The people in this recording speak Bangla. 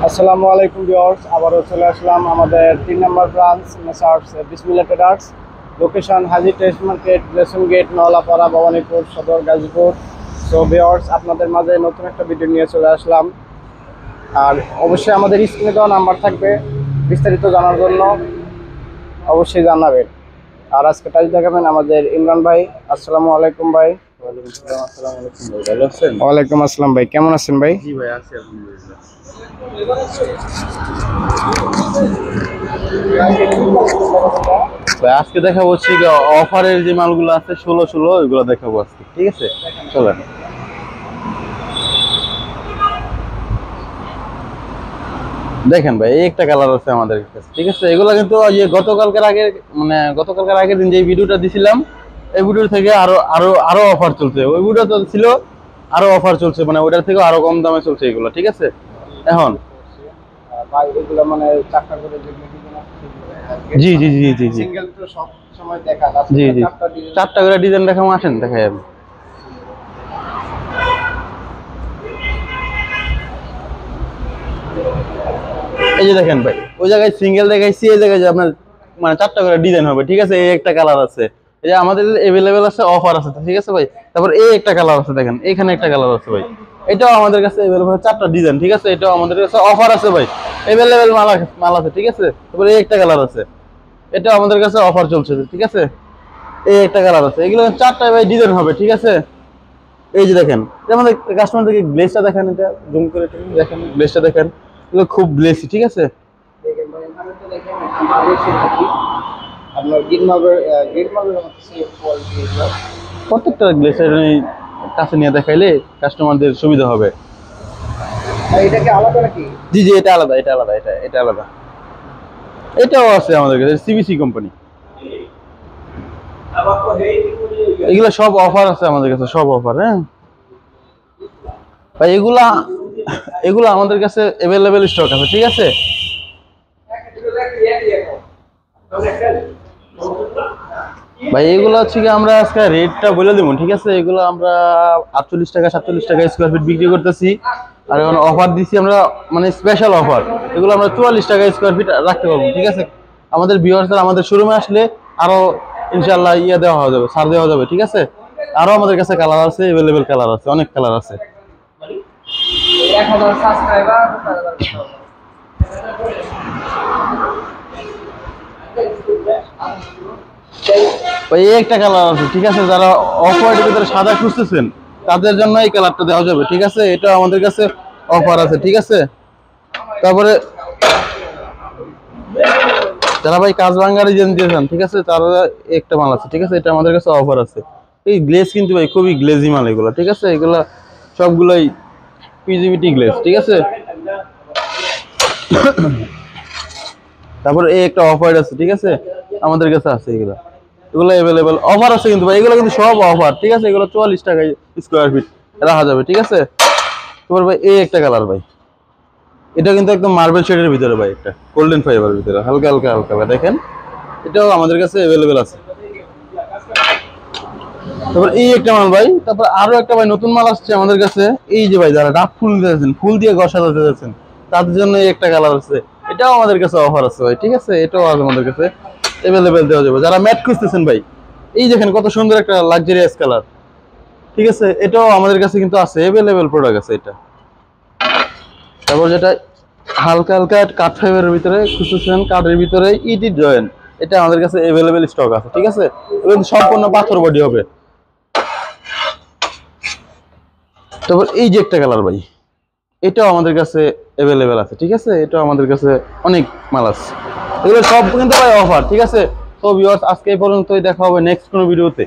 আসসালামু আলাইকুম ভিউয়ার্স, আবারও চলে আসলাম আমাদের 3 number branch Messrs Bismillah traders, location Haji test market, lesson gate, Naolapara, Bhabanipur Sadar, Gazipur. So viewers, আপনাদের মাঝে নতুন একটা ভিডিও নিয়ে চলে আসলাম। আর অবশ্যই আমাদের স্ক্রিনে দেওয়া নাম্বার থাকবে, বিস্তারিত জানার জন্য অবশ্যই জানাবেন। আর আজকে টাইল দেখাবেন আমাদের ইমরান ভাই। আসসালামু আলাইকুম ভাই। আসসালামু আলাইকুম ভাই, ভালো আছেন? ওয়ালাইকুম আসসালাম ভাই, কেমন আছেন ভাই? জি ভাই, আছি আলহামদুলিল্লাহ। ভাই আজকে দেখাবো হচ্ছে অফারের যে মালগুলো আছে 16 ওইগুলো দেখাবো আজকে, ঠিক আছে? চলেন। দেখেন ভাই, এই একটা কালার আছে আমাদের কাছে, ঠিক আছে? এগুলো কিন্তু গতকালকার আগের দিন যে ভিডিওটা দিছিলাম, এই ভিডিও থেকে আরো আরো আরো অফার চলছে। ওই ভিডিও তো ছিল আরো অফার চলছে, মানে ওইটার থেকে আরো কম দামে চলছে এগুলো, ঠিক আছে? এখন ভাই এগুলো মানে চারটা করে জি জি জি জি জি সিঙ্গেল তো সব সময় দেখা জি জি চারটা করে ডিজাইন দেখাবো, আসেন দেখাই আমি। এই যে দেখেন ভাই, ওই জায়গায় সিঙ্গেল দেখাইছি, এই জায়গায় যে আপনার মানে চারটা করে ডিজাইন হবে, ঠিক আছে? এই একটা কালার আছে, এই যে আমাদের अवेलेबल আছে, অফার আছে, ঠিক আছে ভাই? তারপর এই একটা কালার আছে, দেখেন এখানে একটা কালার আছে ভাই, এটাও আমাদের কাছে अवेलेबल, চারটা ডিজাইন, ঠিক আছে? এটাও আমাদের কাছে অফার আছে ভাই, अवेलेबल মাল আছে, ঠিক আছে? তারপর এই একটা কালার আছে, এটাও আমাদের কাছে অফার চলছে, ঠিক আছে? এই একটা কালার আছে, এগুলো চারটা ভাই ডিজাইন হবে, ঠিক আছে? এই যে দেখেন, আমাদের কাস্টমারদেরকে গ্লেজটা দেখেন, এটা জুম করে দেখেন, গ্লেজটা দেখেন, এগুলো খুব গ্লেসি, ঠিক আছে? দেখেন ভাই, এখানে তো দেখেন আমরা এসে থাকি আপনার গিরমাবের মতো সেম কোয়ালিটি এগুলো। প্রত্যেকটা গ্লেসের কাছে নিয়ে দেখাইলে কাস্টমারদের সুবিধা হবে। আর এটা কি আলাদা নাকি? জি জি, এটা আলাদা, এটা আলাদা, এটা আলাদা। এটাও আছে আমাদের কাছে, সিবিসি কোম্পানি। এগুলো সব অফার আছে আমাদের কাছে, সব অফার। হ্যাঁ ভাই, এগুলা আমাদের কাছে अवेलेबल স্টক আছে, ঠিক আছে? ভাই এগুলো হচ্ছে কি, আমরা আজকে রেটটা বলে দেবো, ঠিক আছে? এগুলো আমরা 48 টাকা 47 টাকা স্কোয়ার ফিট বিক্রি করতেছি। আর এখন অফার দিচ্ছি আমরা, মানে স্পেশাল অফার, এগুলো আমরা 44 টাকা স্কোয়ার ফিট রাখতে পারবো, ঠিক আছে? আমাদের ভিউয়ার্সরা আমাদের শোরুমে আসলে আরো ইনশাআল্লাহ দেওয়া যাবে, ছাড় দেওয়া যাবে, ঠিক আছে? আরো আমাদের কাছে কালার আছে, अवेलेबल কালার আছে, অনেক কালার আছে। 1000 সাবস্ক্রাইবার ভাই এই একটা কালার আছে, ঠিক আছে? যারা অফ হোয়াইটের ভিতরে সাদা খুঁজতেছেন তাদের জন্য এই কালারটা দেওয়া যাবে, ঠিক আছে? এটা আমাদের কাছে অফার আছে, ঠিক আছে? তারপরে যারা ভাই কাজ ভাঙা ডিজাইন দিয়েছেন, ঠিক আছে, তারা একটা মাল আছে, ঠিক আছে? এটা আমাদের কাছে অফার আছে। এই গ্লেজ কিন্তু ভাই খুবই গ্লেজি মাল এগুলো, ঠিক আছে? এগুলা সবগুলোই পিজিবিটি গ্লেজ, ঠিক আছে? তারপর এই একটা অফ হোয়াইট আছে, ঠিক আছে? আমাদের কাছে আছে এগুলো अवेलेबल অফার আছে কিন্তু ভাই, এগুলো কিন্তু সব অফার, ঠিক আছে? এগুলো 44 টাকা স্কোয়ার ফিট রাখা যাবে, ঠিক আছে? তারপর ভাই এই একটা কালার ভাই, এটা কিন্তু একদম মার্বেল শেডের ভিতরে ভাই, একটা গোল্ডেন ফাইবারের ভিতরে, হালকা হালকা হালকা ভাই, দেখেন এটাও আমাদের কাছে अवेलेबल আছে। তারপর এই একটা মাল ভাই, তারপর আরো একটা ভাই নতুন মাল আসছে আমাদের কাছে, এই যে ভাই যারা ডাব ফুল দিয়েছেন, ফুল দিয়ে ঘর সাজাতে যাচ্ছেন, তাদের জন্য এই একটা কালার আছে, এটাও আমাদের কাছে অফার আছে ভাই, ঠিক আছে? এটাও আছে আমাদের কাছে अवेलेबल দেওয়া যাবে। যারা ম্যাট খুঁজতেছেন ভাই, এই দেখেন কত সুন্দর একটা লাক্সারিয়াস কালার, ঠিক আছে? এটাও আমাদের কাছে কিন্তু আছে, अवेलेबल প্রোডাক্ট আছে এটা। তারপর যেটা হালকা হালকা কাঠ ফাইবারের ভিতরে খুঁজতেছেন, কাঠের ভিতরে ইটি জয়েন্ট, এটা আমাদের কাছে अवेलेबल স্টক আছে, ঠিক আছে? এগুলো সম্পূর্ণ পাথর বডি হবে। তারপর এই যে একটা কালার ভাই, এটাও আমাদের কাছে अवेलेबल আছে, ঠিক আছে? এটাও আমাদের কাছে অনেক মাল আছে, এগুলো সব কিন্তু ভাই অফার, ঠিক আছে? তো ভিউয়ার্স, আজকে এই পর্যন্তই, দেখা হবে নেক্সট কোনো ভিডিওতে।